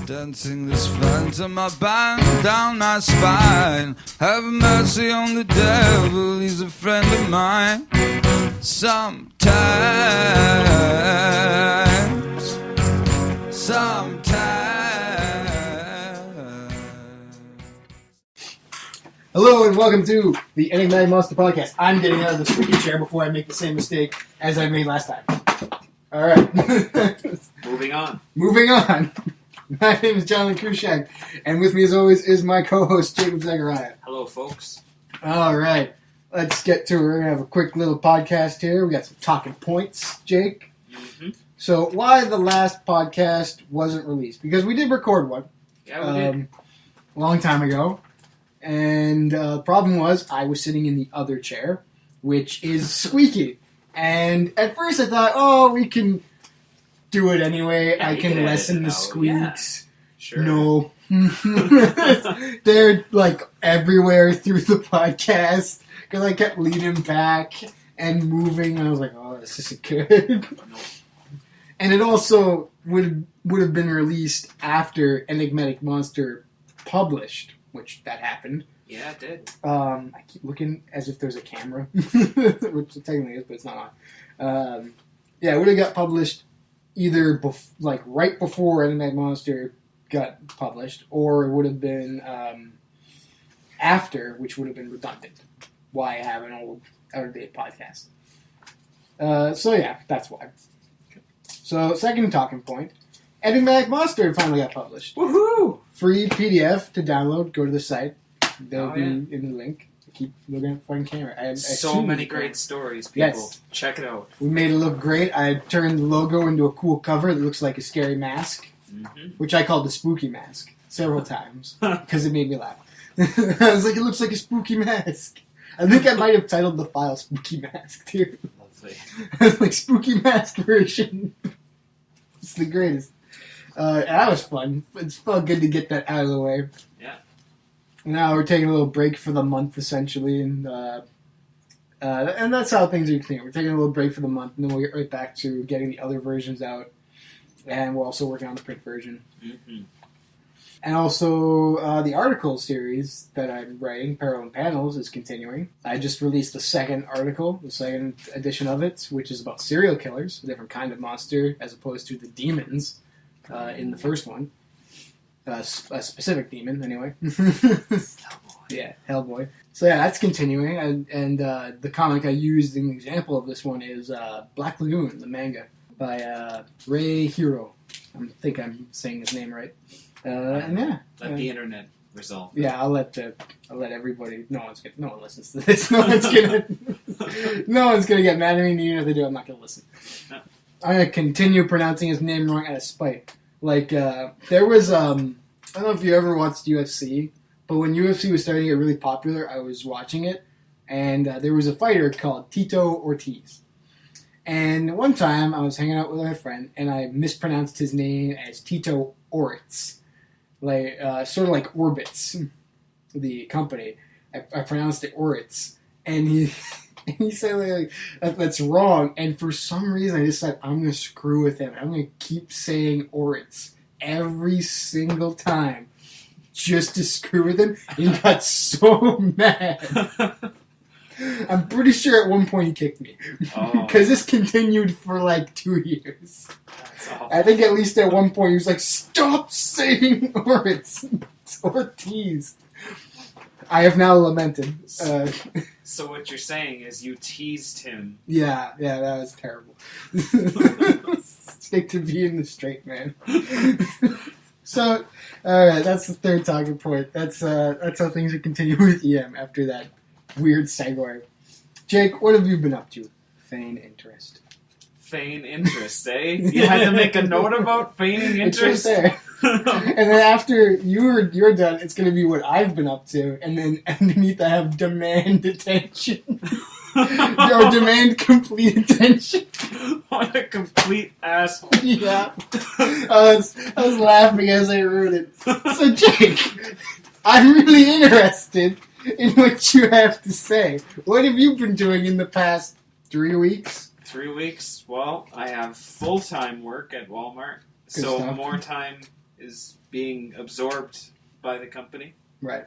Dancing this phantom I bind down my spine. Have mercy on the devil, he's a friend of mine. Sometimes. Hello and welcome to the Enigmatic Monster podcast. I'm getting out of the squeaky chair before I make the same mistake as I made last time. Alright. Moving on. My name is Jonathan Krushak, and with me as always is my co-host Jacob Zachariah. Hello, folks. Alright. Let's get to it. We're going to have a quick little podcast here. We got some talking points, Jake. Mm-hmm. So why the last podcast wasn't released? Because we did record one. Yeah, we did. A long time ago. And the problem was I was sitting in the other chair, which is squeaky. And at first I thought, we can do it anyway. Yeah, I can lessen the squeaks. Yeah. Sure. No. They're like everywhere through the podcast because I kept leaning back and moving. And I was like, this isn't good. And it also would have been released after Enigmatic Monster published. Which that happened. Yeah, it did. I keep looking as if there's a camera, which it technically is, but it's not on. It would have got published either right before Enigmatic Monster got published, or it would have been after, which would have been redundant. Why have an old, out-of-date podcast? That's why. So, second talking point. Enigmatic Monster finally got published. Woohoo! Free PDF to download. Go to the site. They'll be in the link. Keep looking at the fucking camera. I so many great stories, people. Yes. Check it out. We made it look great. I turned the logo into a cool cover that looks like a scary mask, which I called the spooky mask several times because it made me laugh. I was like, it looks like a spooky mask. I think I might have titled the file Spooky Mask, too. Lovely. I was like, Spooky Mask version. It's the greatest. That was fun. It's felt good to get that out of the way. Yeah. Now we're taking a little break for the month, essentially, and that's how things are continuing. We're taking a little break for the month, and then we'll get right back to getting the other versions out, and we're also working on the print version. Mm-hmm. And also, the article series that I'm writing, Parallel Panels, is continuing. I just released the second article, the second edition of it, which is about serial killers, a different kind of monster, as opposed to the demons. In the first one. A specific demon, anyway. Hellboy. Yeah, Hellboy. So yeah, that's continuing, and the comic I used in the example of this one is Black Lagoon, the manga, by Ray Hiro. I think I'm saying his name right. And yeah. Let the internet resolve. Yeah, I'll let everybody. No one listens to this. No one's gonna get mad at me, and even if they do, I'm not gonna listen. No. I'm going to continue pronouncing his name wrong out of spite. Like, there was, I don't know if you ever watched UFC, but when UFC was starting to get really popular, I was watching it, and there was a fighter called Tito Ortiz. And one time, I was hanging out with my friend, and I mispronounced his name as Tito Oritz. Like, sort of like Orbitz, the company. I pronounced it Oritz. And he said, that's wrong. And for some reason, I just said, I'm going to screw with him. I'm going to keep saying Oritz every single time just to screw with him. And he got so mad. I'm pretty sure at one point he kicked me. Because this continued for 2 years. That's awful. I think at least at one point he was like, stop saying Oritz. It's Ortiz. I have now lamented. So what you're saying is you teased him. Yeah, that was terrible. Stick to being the straight man. So, alright, that's the third talking point. That's how things are continuing with EM after that weird segue. Jake, what have you been up to? Feign interest. Feign interest, eh? You had to make a note about feigning interest? It's right there. And then after you're done, it's going to be what I've been up to, and then underneath I have demand attention. Or demand complete attention. What a complete asshole. Yeah. I was laughing as I wrote it. So Jake, I'm really interested in what you have to say. What have you been doing in the past 3 weeks? 3 weeks? Well, I have full-time work at Walmart, so stuff. more time is being absorbed by the company. Right.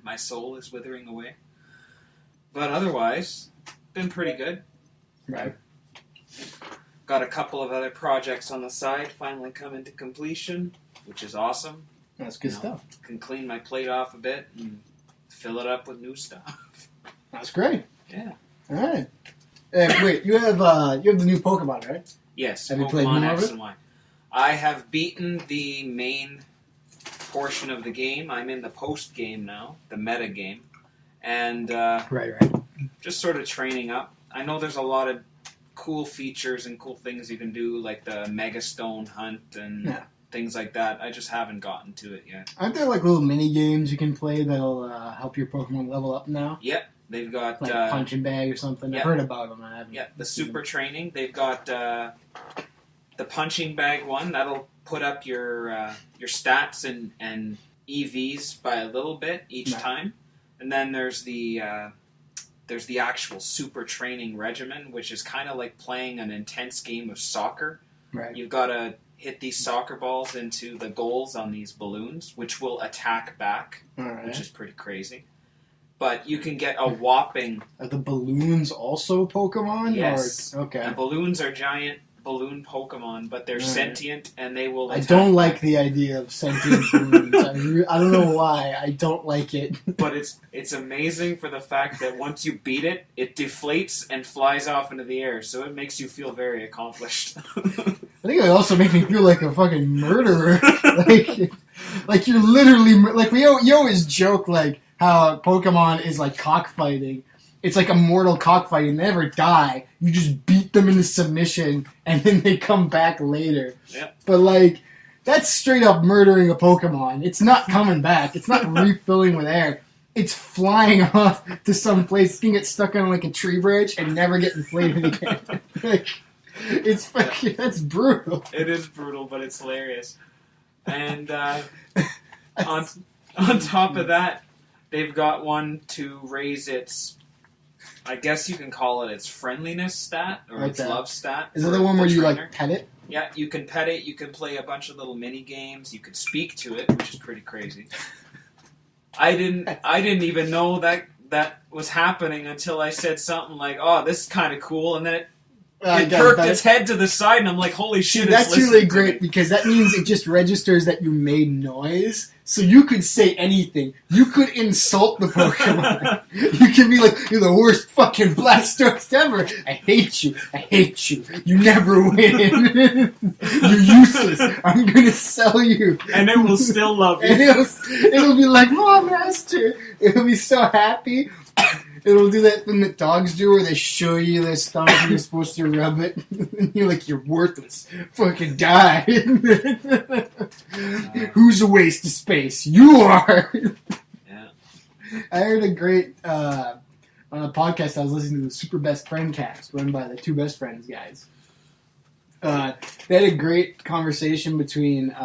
My soul is withering away. But otherwise, been pretty good. Right. Got a couple of other projects on the side finally coming to completion, which is awesome. That's good stuff. Can clean my plate off a bit and fill it up with new stuff. That's great. Yeah. All right. Wait, you have the new Pokemon, right? Yes, Have you played Pokemon more of X it? and Y. I have beaten the main portion of the game. I'm in the post game now, the meta game, and Right. just sort of training up. I know there's a lot of cool features and cool things you can do, like the Mega Stone hunt and things like that. I just haven't gotten to it yet. Aren't there like little mini games you can play that'll help your Pokemon level up now? Yep, they've got Like Punch and Bag or something. Yep. I've heard about them. I haven't. Yeah, the super training. They've got the punching bag one that'll put up your stats and EVs by a little bit each time, and then there's the actual super training regimen, which is kind of like playing an intense game of soccer. Right. You've got to hit these soccer balls into the goals on these balloons, which will attack back, which is pretty crazy. But you can get a whopping... Are the balloons also Pokemon? Yes. Or, okay. The balloons are giant balloon Pokemon, but they're sentient and they will attack. I don't like the idea of sentient balloons. I don't know why. I don't like it. But it's amazing for the fact that once you beat it, it deflates and flies off into the air, so it makes you feel very accomplished. I think it also makes me feel like a fucking murderer. like you're literally... Like, you always joke, like, how Pokemon is like cockfighting. It's like immortal cockfighting. They never die. You just beat them into submission, and then they come back later. Yep. But, like, that's straight up murdering a Pokemon. It's not coming back. It's not refilling with air. It's flying off to some place. It's going to get stuck on, like, a tree branch and never get inflated again. Like, it's fucking... That's brutal. It is brutal, but it's hilarious. And on top of that, they've got one to raise its... I guess you can call it its friendliness stat, or its love stat. Is it the one where you, like, pet it? Yeah, you can pet it, you can play a bunch of little mini games, you can speak to it, which is pretty crazy. I didn't even know that was happening until I said something like, "Oh, this is kind of cool," and then it perked its head to the side, and I'm like, "Holy shit!" That's really great because that means it just registers that you made noise. So you could say anything. You could insult the Pokemon. You could be like, "You're the worst fucking Blastoise ever. I hate you. I hate you. You never win. You're useless. I'm gonna sell you." And it will still love you. And it'll be like, "Oh, master." It'll be so happy. It'll do that thing that dogs do where they show you their stomach and you're supposed to rub it. And you're like, "You're worthless. Fucking die." Who's a waste of space? You are! Yeah. I heard a great, on a podcast I was listening to, the Super Best Friend cast, run by the Two Best Friends guys. They had a great conversation between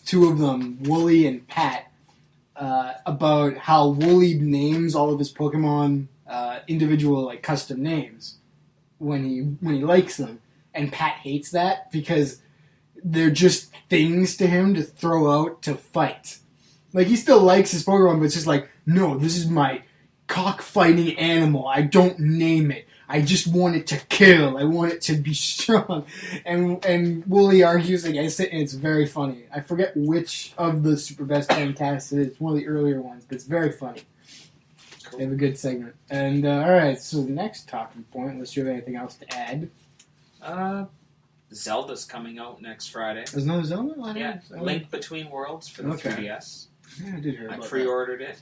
two of them, Wooly and Pat, about how Wooly names all of his Pokemon individual, like, custom names when he likes them, and Pat hates that because they're just things to him to throw out to fight. Like, he still likes his Pokemon, but it's just like, "No, this is my cockfighting animal. I don't name it. I just want it to kill. I want it to be strong." And Wooly argues against it, and it's very funny. I forget which of the Super Best Friend casts it is. It's one of the earlier ones, but it's very funny. Cool. They have a good segment. And, alright, so the next talking point, unless you have anything else to add. Zelda's coming out next Friday. There's no Zelda? Yeah, Link Between Worlds for the 3DS. Yeah, I did hear about that. I pre-ordered it.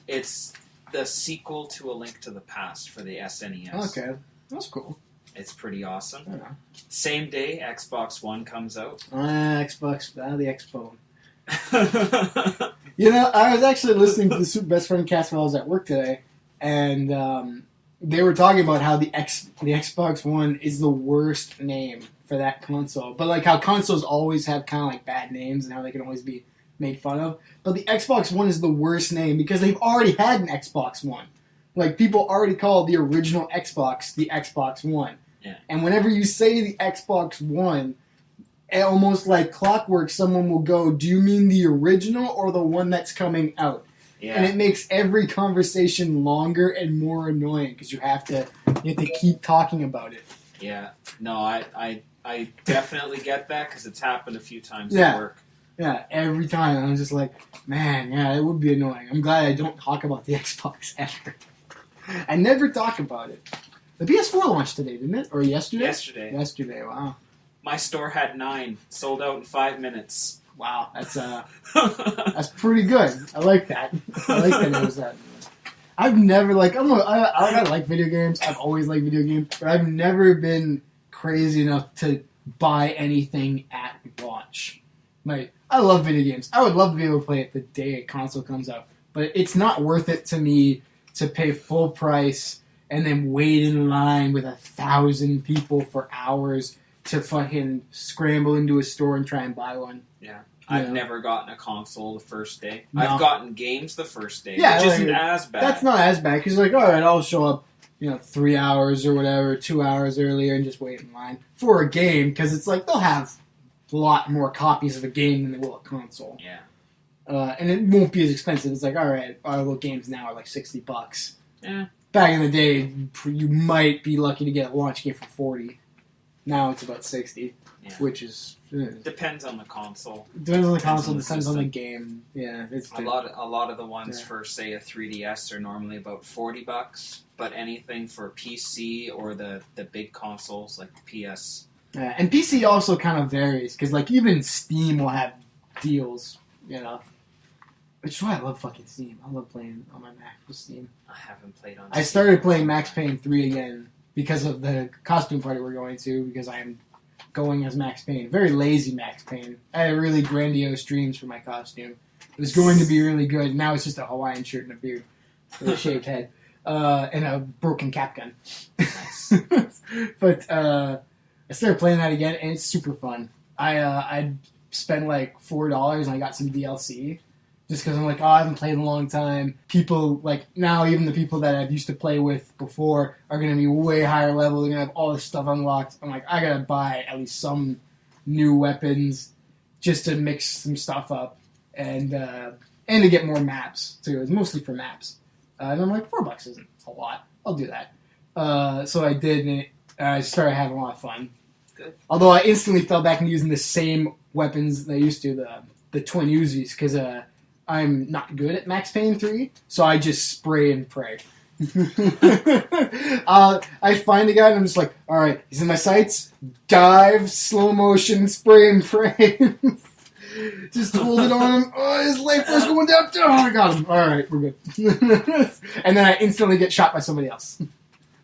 It's the sequel to A Link to the Past for the SNES. Okay, that's cool. It's pretty awesome. Yeah. Same day, Xbox One comes out. Xbox, the Xbox. You know, I was actually listening to the Super Best Friend cast while I was at work today, and they were talking about how the Xbox One is the worst name for that console. But, like, how consoles always have kind of, like, bad names and how they can always be made fun of. But the Xbox One is the worst name because they've already had an Xbox One. Like, people already call the original Xbox the Xbox One. Yeah. And whenever you say the Xbox One, almost like clockwork, someone will go, "Do you mean the original or the one that's coming out?" Yeah. And it makes every conversation longer and more annoying because you have to keep talking about it. Yeah. No, I definitely get that because it's happened a few times Yeah. at work. Yeah, every time. I'm just like, man, yeah, it would be annoying. I'm glad I don't talk about the Xbox ever. I never talk about it. The PS4 launched today, didn't it? Or yesterday? Yesterday. Yesterday, wow. My store had 9, sold out in 5 minutes. Wow, that's pretty good. I like that. I like that it was that. I've never, like, I like video games. I've always liked video games. But I've never been crazy enough to buy anything at launch. Like, I love video games. I would love to be able to play it the day a console comes out. But it's not worth it to me to pay full price and then wait in line with 1,000 people for hours to fucking scramble into a store and try and buy one. Yeah. I've never gotten a console the first day. No. I've gotten games the first day, Yeah, which like, isn't as bad. That's not as bad, because, like, alright, I'll show up, 3 hours or whatever, 2 hours earlier and just wait in line for a game, because it's like, they'll have a lot more copies of a game than they will a console. Yeah. And it won't be as expensive. It's like, alright, our little games now are like $60. Yeah. Back in the day, you might be lucky to get a launch game for $40. Now it's about $60, which is... Depends on the console. Depends on the console, depends on the system. game. Yeah, it's a lot of the ones for, say, a 3DS are normally about $40, but anything for PC or the big consoles like PS. Yeah, and PC also kind of varies, because, like, even Steam will have deals, Which is why I love fucking Steam. I love playing on my Mac with Steam. I haven't played on I Steam. started playing Max Payne 3 again because of the costume party we're going to, because I am going as Max Payne. Very lazy Max Payne. I had really grandiose dreams for my costume. It was going to be really good. Now it's just a Hawaiian shirt and a beard with a shaved head. And a broken cap gun. Nice. But I started playing that again, and it's super fun. I spent like $4 and I got some DLC. Just because I'm like, I haven't played in a long time. People, like, now even the people that I've used to play with before are going to be way higher level. They're going to have all this stuff unlocked. I'm like, I got to buy at least some new weapons just to mix some stuff up. And to get more maps, too. It's mostly for maps. And I'm like, $4 isn't a lot. I'll do that. So I did, and I started having a lot of fun. Good. Although I instantly fell back into using the same weapons that I used to, the twin Uzis, because I'm not good at Max Payne 3, so I just spray and pray. I find a guy and I'm just like, alright, he's in my sights, dive, slow motion, spray and pray. Just hold it on him. Oh, his life was going down. Oh, I got him. Alright, we're good. And then I instantly get shot by somebody else.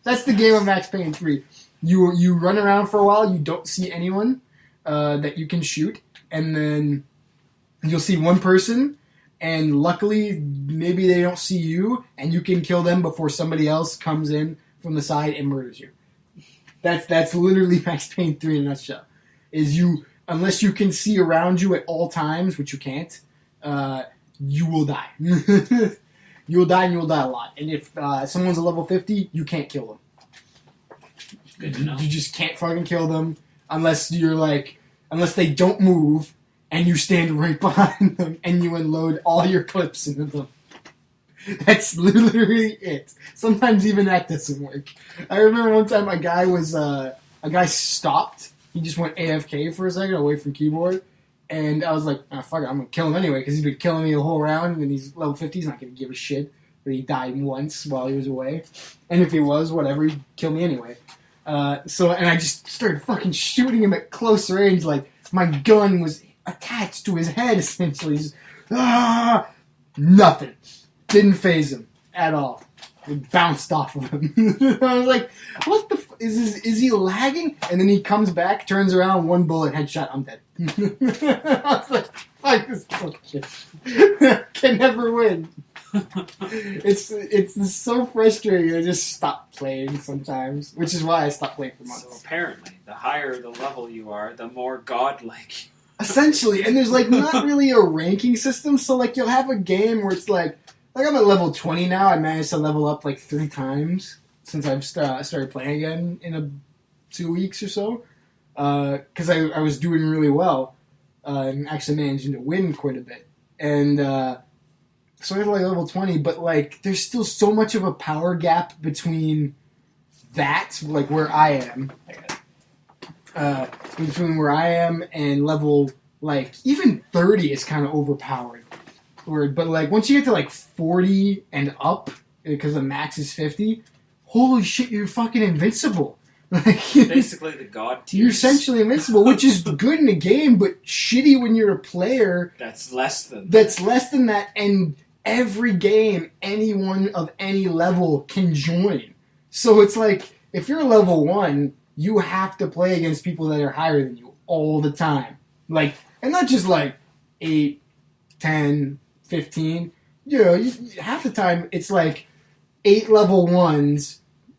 That's the game of Max Payne 3. You run around for a while, you don't see anyone that you can shoot, and then you'll see one person, and luckily, maybe they don't see you, and you can kill them before somebody else comes in from the side and murders you. That's literally Max Payne 3 in a nutshell. Unless you can see around you at all times, which you can't, you will die. You will die, and you will die a lot. And if someone's a level 50, you can't kill them. Good to know. You just can't fucking kill them unless they don't move and you stand right behind them and you unload all your clips into them. That's literally it. Sometimes even that doesn't work. I remember one time a guy stopped. He just went AFK for a second away from keyboard. And I was like, oh, fuck it, I'm going to kill him anyway because he's been killing me the whole round and he's level 50. He's not going to give a shit. But he died once while he was away. And if he was, whatever, he'd kill me anyway. And I just started fucking shooting him at close range. Like, my gun was attached to his head, essentially. Just, nothing. Didn't phase him at all. It bounced off of him. I was like, what the is he lagging? And then he comes back, turns around, one bullet, headshot, I'm dead. I was like, fuck this bullshit. Can never win. It's so frustrating. I just stop playing sometimes, which is why I stopped playing for months. So apparently, the higher the level you are, the more godlike. Essentially, and there's like not really a ranking system. So like you'll have a game where it's like I'm at level 20 now. I managed to level up like 3 times since I've started playing again in 2 weeks or so. because I was doing really well and actually managing to win quite a bit. And so I got like level 20, but like there's still so much of a power gap between that, like where I am, between where I am and level like even 30 is kind of overpowered. But like once you get to like 40 and up, because the max is 50, holy shit, you're fucking invincible. Like Basically the god tiers. you're essentially invincible, which is good in a game, but shitty when you're a player. That's less than that, and every game, anyone of any level can join. So it's like, if you're level 1, you have to play against people that are higher than you all the time. Like, and not just like 8, 10, 15. You know, half the time it's like 8 level 1s,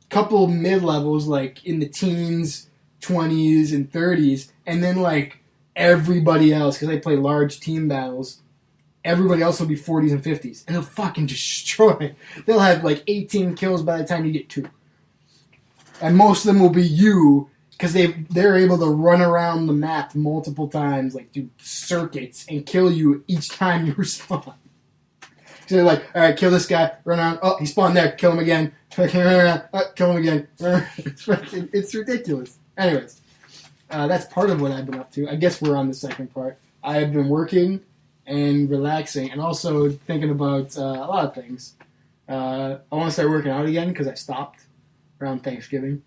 couple mid-levels like in the teens, 20s, and 30s, and then like everybody else, because they play large team battles, everybody else will be 40s and 50s, and they'll fucking destroy. They'll have like 18 kills by the time you get 2. And most of them will be you, because they're able to run around the map multiple times, like do circuits, and kill you each time you respawn. So they're like, alright, kill this guy, run around, oh, he spawned there, kill him again, kill him again. It's ridiculous. Anyways, that's part of what I've been up to. I guess we're on the second part. I've been working and relaxing, and also thinking about a lot of things. I want to start working out again, because I stopped around Thanksgiving.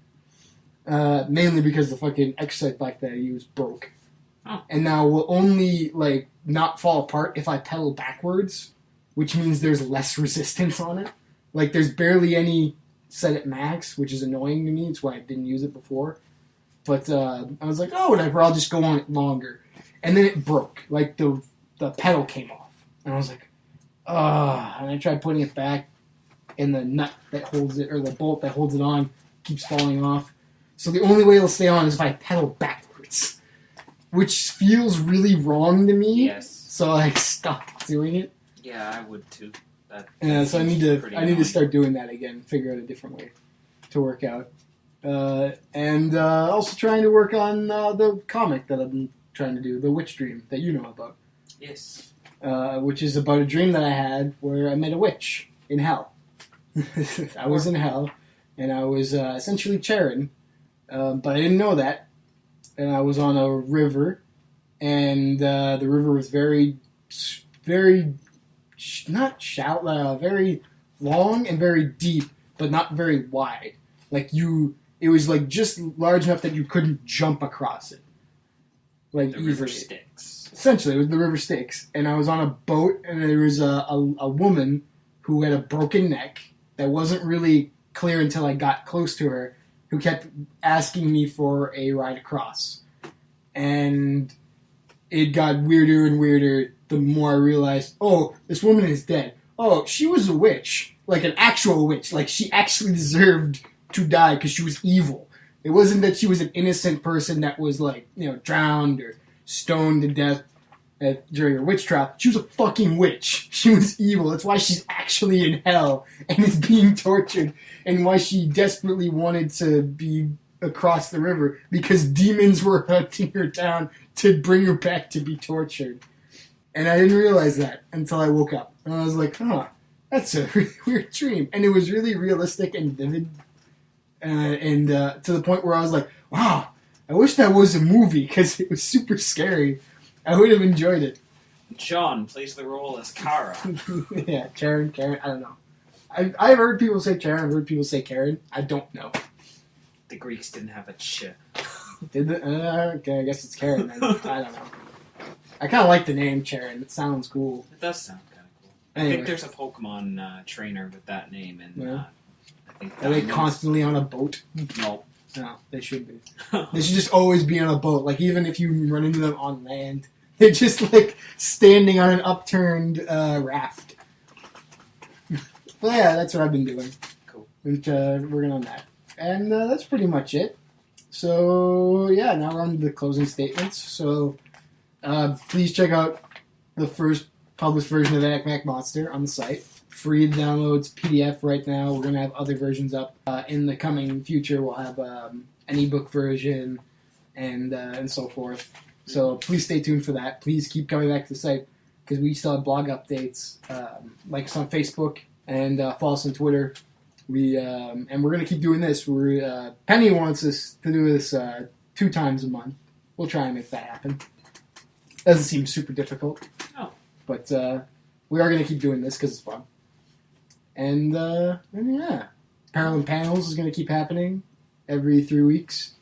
Mainly because the fucking exercise bike that I use broke. Oh. And now will only, like, not fall apart if I pedal backwards, which means there's less resistance on it. Like, there's barely any set at max, which is annoying to me. It's why I didn't use it before. But I was like, oh, whatever, I'll just go on it longer. And then it broke. Like, the pedal came off. And I was like, and I tried putting it back, and the nut that holds it, or the bolt that holds it on, keeps falling off. So the only way it'll stay on is if I pedal backwards. Which feels really wrong to me. Yes. So I stopped doing it. Yeah, I would too. So I need to start doing that again. Figure out a different way to work out. And also trying to work on the comic that I've been trying to do, The Witch Dream, that you know about. Yes. Which is about a dream that I had where I met a witch in hell. I was in hell, and I was essentially Charon, but I didn't know that. And I was on a river, and the river was very, very, not shallow, very long and very deep, but not very wide. Like it was like just large enough that you couldn't jump across it. Like the easily. river Styx. Essentially, it was the river Styx, and I was on a boat, and there was a woman who had a broken neck that wasn't really clear until I got close to her, who kept asking me for a ride across. And it got weirder and weirder the more I realized, oh, this woman is dead. Oh, she was a witch. Like an actual witch. Like she actually deserved to die because she was evil. It wasn't that she was an innocent person that was like, drowned or stoned to death during her witch trial. She was a fucking witch. She was evil. That's why she's actually in hell and is being tortured, and why she desperately wanted to be across the river, because demons were hunting her down to bring her back to be tortured. And I didn't realize that until I woke up. And I was like, that's a really weird dream. And it was really realistic and vivid. And to the point where I was like, wow, I wish that was a movie, because it was super scary. I would have enjoyed it. John plays the role as Kara. Yeah, Karen, I don't know. I've heard people say Karen, I've heard people say Karen. I don't know. The Greeks didn't have a ch. Did they? Okay, I guess it's Karen then. I don't know. I kind of like the name Karen. It sounds cool. It does sound kind of cool. Anyway. I think there's a Pokemon trainer with that name, and Yeah. I think Are they constantly on a boat? No. No, they should be. They should just always be on a boat. Like, even if you run into them on land, they're just, like, standing on an upturned raft. But yeah, that's what I've been doing. Cool. And working on that. And that's pretty much it. So, yeah, now we're on to the closing statements. So, please check out the first published version of Enigmatic Monster on the site. Free to download. It's PDF right now. We're going to have other versions up in the coming future. We'll have an ebook version and so forth. So please stay tuned for that. Please keep coming back to the site because we still have blog updates. Like us on Facebook and follow us on Twitter. And we're gonna keep doing this. Penny wants us to do this 2 times a month. We'll try and make that happen. Doesn't seem super difficult. Oh. But we are gonna keep doing this because it's fun. And yeah, Parallel Panels is gonna keep happening every 3 weeks.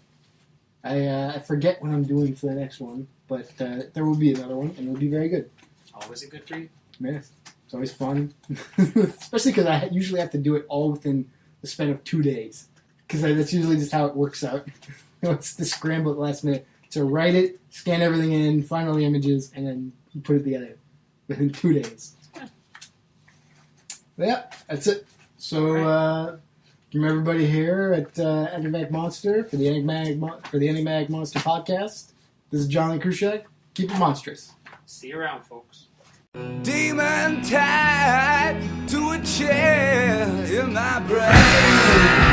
I forget what I'm doing for the next one, but there will be another one, and it'll be very good. Always a good read. Yes. It's always fun. Especially because I usually have to do it all within the span of 2 days. Because that's usually just how it works out. It's to scramble at the last minute. So write it, scan everything in, find all the images, and then you put it together within 2 days. But yeah, that's it. So from everybody here at Enigmatic Monster for the Enigmatic Monster podcast, this is John Krushak. Keep it monstrous. See you around, folks. Demon tied to a chair in my brain.